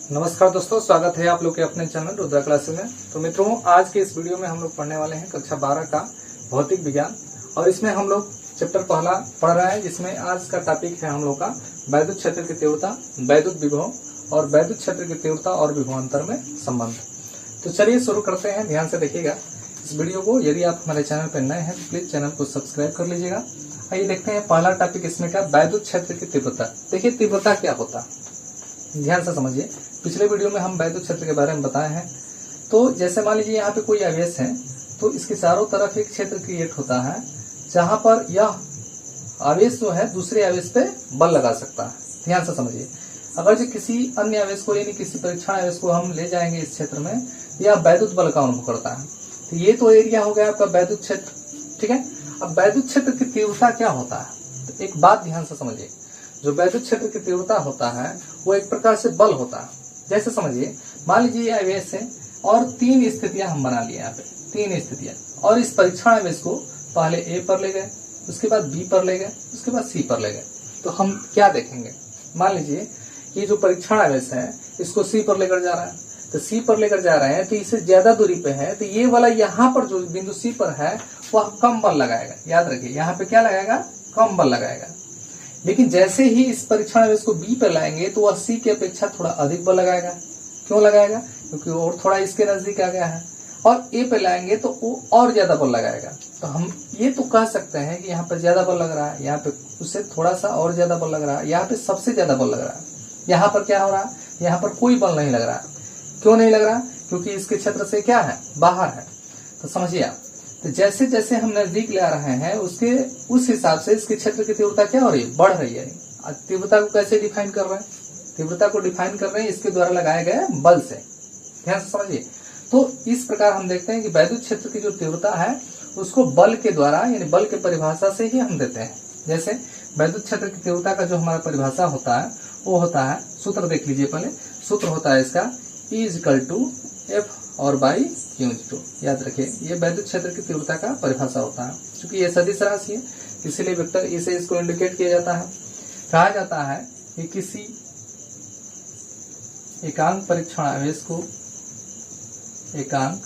नमस्कार दोस्तों, स्वागत है आप लोग के अपने चैनल रुद्रा क्लासेस में। तो मित्रों, आज के इस वीडियो में हम लोग पढ़ने वाले हैं कक्षा 12 का भौतिक विज्ञान। और इसमें हम लोग चैप्टर पहला पढ़ रहे हैं, जिसमें आज का टॉपिक है हम लोग का वैद्युत क्षेत्र की तीव्रता, वैद्युत विभव और वैद्युत क्षेत्र की तीव्रता और विभवांतर में संबंध। तो चलिए शुरू करते हैं। ध्यान से देखिएगा इस वीडियो को। यदि आप हमारे चैनल पर नए हैं तो प्लीज चैनल को सब्सक्राइब कर लीजिएगा। आइए देखते हैं पहला टॉपिक इसमें का वैद्युत क्षेत्र की तीव्रता। देखिए तीव्रता क्या होता है, ध्यान से समझिए। पिछले वीडियो में हम वैद्युत क्षेत्र के बारे में बताए हैं। तो जैसे मान लीजिए यहाँ पे कोई आवेश है, तो इसके चारों तरफ एक क्षेत्र क्रिएट होता है, जहां पर यह आवेश जो है दूसरे आवेश पे बल लगा सकता है। ध्यान से समझिए। अगर जो किसी अन्य आवेश को यानी किसी परीक्षण आवेश को हम ले जाएंगे इस क्षेत्र में, यह वैद्युत बल का अनुभव करता है। तो ये तो एरिया हो गया आपका वैद्युत क्षेत्र, ठीक है। अब वैद्युत क्षेत्र की तीव्रता क्या होता है, तो एक बात ध्यान से समझिए। जो वैद्युत क्षेत्र की तीव्रता होता है वो एक प्रकार से बल होता है। जैसे समझिए, मान लीजिए ये आवेश है और तीन स्थितियां हम बना लिए यहाँ पे, तीन स्थितियां। और इस परीक्षण आवेश को पहले ए पर ले गए, उसके बाद बी पर ले गए, उसके बाद सी पर ले गए। तो हम क्या देखेंगे, मान लीजिए ये जो परीक्षण आवेश है इसको सी पर लेकर जा रहा है, तो सी पर लेकर जा रहे हैं तो इससे ज्यादा दूरी पे है, तो ये वाला यहाँ पर जो बिंदु सी पर है वह कम बल लगाएगा। याद रखिए यहाँ पे क्या लगाएगा, कम बल लगाएगा। लेकिन जैसे ही इस परीक्षण आवेश को बी पर लाएंगे तो वह सी की अपेक्षा थोड़ा अधिक बल लगाएगा। क्यों लगाएगा, क्योंकि और थोड़ा इसके नजदीक आ गया है। और ए पे लाएंगे तो वो और ज्यादा बल लगाएगा। तो हम ये तो कह सकते हैं कि यहाँ पर ज्यादा बल लग रहा है, यहाँ पे उससे थोड़ा सा और ज्यादा बल लग रहा है, यहाँ पे सबसे ज्यादा बल लग रहा है। यहाँ पर क्या हो रहा है, यहाँ पर कोई बल नहीं लग रहा। क्यों नहीं लग रहा, क्योंकि इसके क्षेत्र से क्या है, बाहर है। तो समझिए आप, तो जैसे जैसे हम नजदीक ले आ रहे हैं उसके उस हिसाब से इसके क्षेत्र की तीव्रता क्या हो रही है, बढ़ रही है। तीव्रता को कैसे डिफाइन कर रहे हैं, तीव्रता को डिफाइन कर रहे हैं इसके द्वारा लगाए गए बल से। ध्यान से समझिए। तो इस प्रकार हम देखते हैं कि वैद्युत क्षेत्र की जो तीव्रता है उसको बल के द्वारा यानी बल के परिभाषा से ही हम देते हैं। जैसे वैद्युत क्षेत्र की तीव्रता का जो हमारा परिभाषा होता है वो होता है, सूत्र देख लीजिए पहले। सूत्र होता है इसका E=F और बाई Q/2। याद रखिए ये वैद्युत क्षेत्र की तीव्रता का परिभाषा होता है। क्योंकि ये सदिश राशि है इसीलिए वेक्टर E से इसको इंडिकेट किया जाता है। कहा जाता है कि किसी एकांक परीक्षण आवेश को एकांक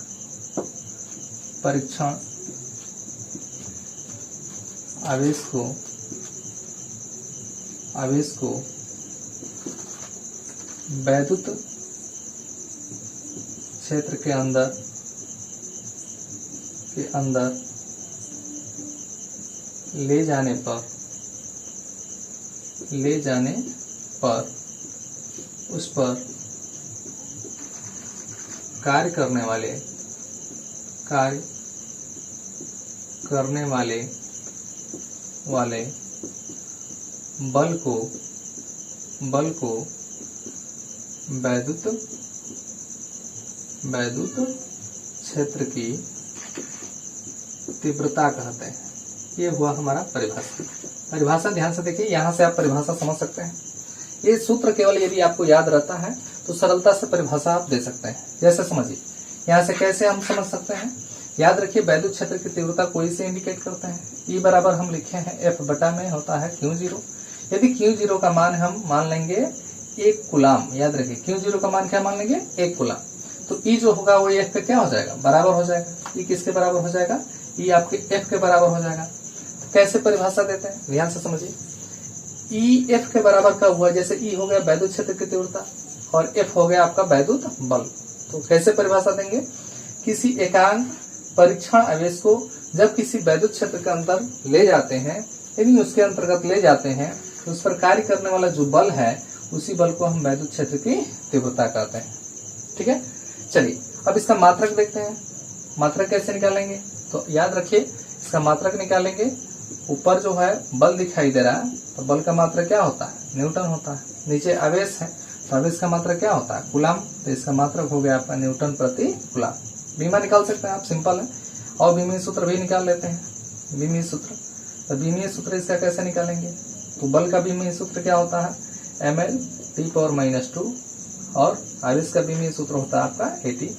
परीक्षण आवेश को वैद्युत क्षेत्र के अंदर ले जाने पर उस पर कार्य करने वाले बल को वैद्युत क्षेत्र की तीव्रता कहते हैं। ये हुआ हमारा परिभाषा। ध्यान से देखिए, यहाँ से आप परिभाषा समझ सकते हैं। ये सूत्र केवल यदि आपको याद रहता है तो सरलता से परिभाषा आप दे सकते हैं। जैसे समझिए, यहाँ से कैसे हम समझ सकते हैं। याद रखिए वैद्युत क्षेत्र की तीव्रता कोई से इंडिकेट करते हैं। E बराबर हम लिखे हैं F बटा में होता है Q0। यदि Q0 का मान हम मान लेंगे 1 कूलाम। याद रखिए Q0 का मान क्या मान लेंगे, 1 कूलाम। तो E जो होगा वो F पे क्या हो जाएगा, बराबर हो जाएगा। E किसके बराबर हो जाएगा, E आपके F के बराबर हो जाएगा। तो कैसे परिभाषा देते हैं, ध्यान से समझिए। E F के बराबर कब हुआ, जैसे E हो गया वैद्युत क्षेत्र की तीव्रता और F हो गया आपका वैद्युत बल। तो कैसे परिभाषा देंगे, किसी एकांक परीक्षण आवेश को जब किसी वैद्युत क्षेत्र के अंदर ले जाते हैं यानी उसके अंतर्गत ले जाते हैं तो उस पर कार्य करने वाला जो बल है उसी बल को हम वैद्युत क्षेत्र की तीव्रता कहते हैं। ठीक है, चलिए अब इसका मात्रक देखते हैं। मात्रक कैसे निकालेंगे, तो याद रखिए इसका मात्रक निकालेंगे। ऊपर जो है बल दिखाई दे रहा है तो बल का मात्रक क्या होता है, न्यूटन होता है। नीचे आवेश है तो आवेश का मात्रक क्या होता है, कूलाम। तो इसका मात्रक हो गया आपका न्यूटन प्रति कूलाम। बीमा निकाल सकते हैं आप, सिंपल है। और बीमीय सूत्र भी निकाल लेते हैं, बीमीय सूत्र। तो बीमीय सूत्र इसका कैसे निकालेंगे, तो बल का बीमीय सूत्र क्या होता है, mL/-2 और आवेश का बीमीय सूत्र होता है आपका AT।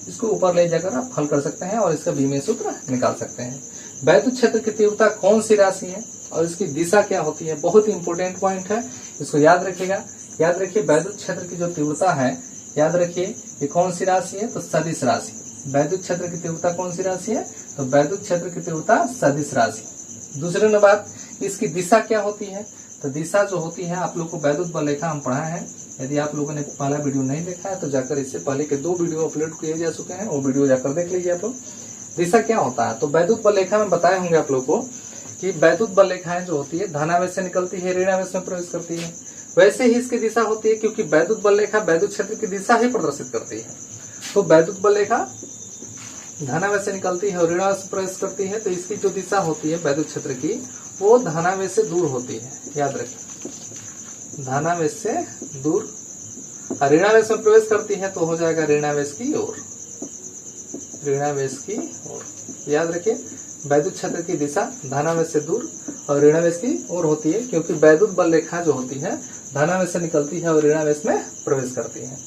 इसको ऊपर ले जाकर आप हल कर सकते हैं और इसका बीमीय सूत्र निकाल सकते हैं। वैद्युत क्षेत्र की तीव्रता कौन सी राशि है और इसकी दिशा क्या होती है, बहुत ही इंपॉर्टेंट पॉइंट है, इसको याद रखिएगा। याद रखिए वैद्युत क्षेत्र की जो तीव्रता है याद रखिए ये कौन सी राशि है, तो सदिश राशि। वैद्युत क्षेत्र की तीव्रता कौन सी राशि है, तो वैद्युत क्षेत्र की तीव्रता सदिश राशि। दूसरे नंबर बात, इसकी दिशा क्या होती है, तो दिशा जो होती है आप लोग को वैद्युत बल रेखा हम पढ़ाए हैं। यदि आप लोगों ने पहला वीडियो नहीं देखा है तो जाकर इससे पहले के 2 वीडियो अपलोड किए जा चुके हैं, वो वीडियो जाकर देख लीजिए आप लोग। दिशा क्या होता है, तो वैद्युत बल रेखा में बताए होंगे आप लोग को कि वैद्युत बल रेखाएं जो होती है धनावेश से निकलती है, ऋणावेश में प्रवेश करती है। वैसे ही इसकी दिशा होती है, क्योंकि वैद्युत बल रेखा वैद्युत क्षेत्र की दिशा ही प्रदर्शित करती है। तो वैद्युत बल रेखा धनावेश से निकलती है और ऋणावेश में प्रवेश करती है, तो इसकी जो दिशा होती है वैद्युत क्षेत्र की वो धनावेश से दूर होती है। याद रखिए, धनावेश से दूर। ऋणावेश में प्रवेश करती है तो हो जाएगा ऋणावेश की ओर, ऋणावेश की ओर। याद रखिए, वैद्युत क्षेत्र की दिशा धनावेश से दूर और ऋणावेश की ओर होती है, क्योंकि वैद्युत बल रेखा जो होती है धनावेश से निकलती है और ऋणावेश में प्रवेश करती है।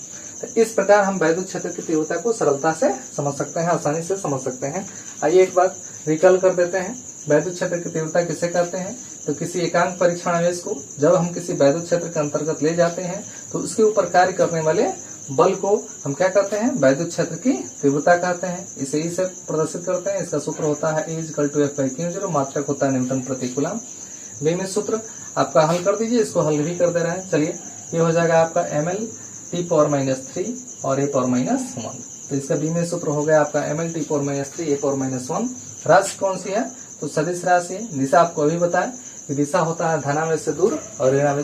तो इस प्रकार हम वैद्युत क्षेत्र की तीव्रता को सरलता से समझ सकते हैं, आसानी से समझ सकते हैं। आइए एक बात रिकॉल कर देते हैं, वैद्युत क्षेत्र की तीव्रता किसे कहते हैं, तो किसी एकांक परीक्षण आवेश को जब हम किसी वैद्युत क्षेत्र के अंतर्गत ले जाते हैं तो उसके ऊपर कार्य करने वाले बल को हम क्या कहते हैं, वैद्युत क्षेत्र की तीव्रता कहते हैं। इसे ई से प्रदर्शित करते हैं। इसका सूत्र होता है E=F/q0, मात्रक होता है न्यूटन प्रति कूलम। बीमित सूत्र आपका हल कर दीजिए, इसको हल भी कर दे रहे हैं। चलिए, ये हो जाएगा आपका mL(T⁻³ और A⁻⁻1). तो इसका बीमित सूत्र हो गया आपका mL(T⁻³ A⁻1). राशि कौन सी है, तो सदिश राशि है। दिशा आपको अभी बताएं कि दिशा होता है धनावेश से दूर और ऋणावेश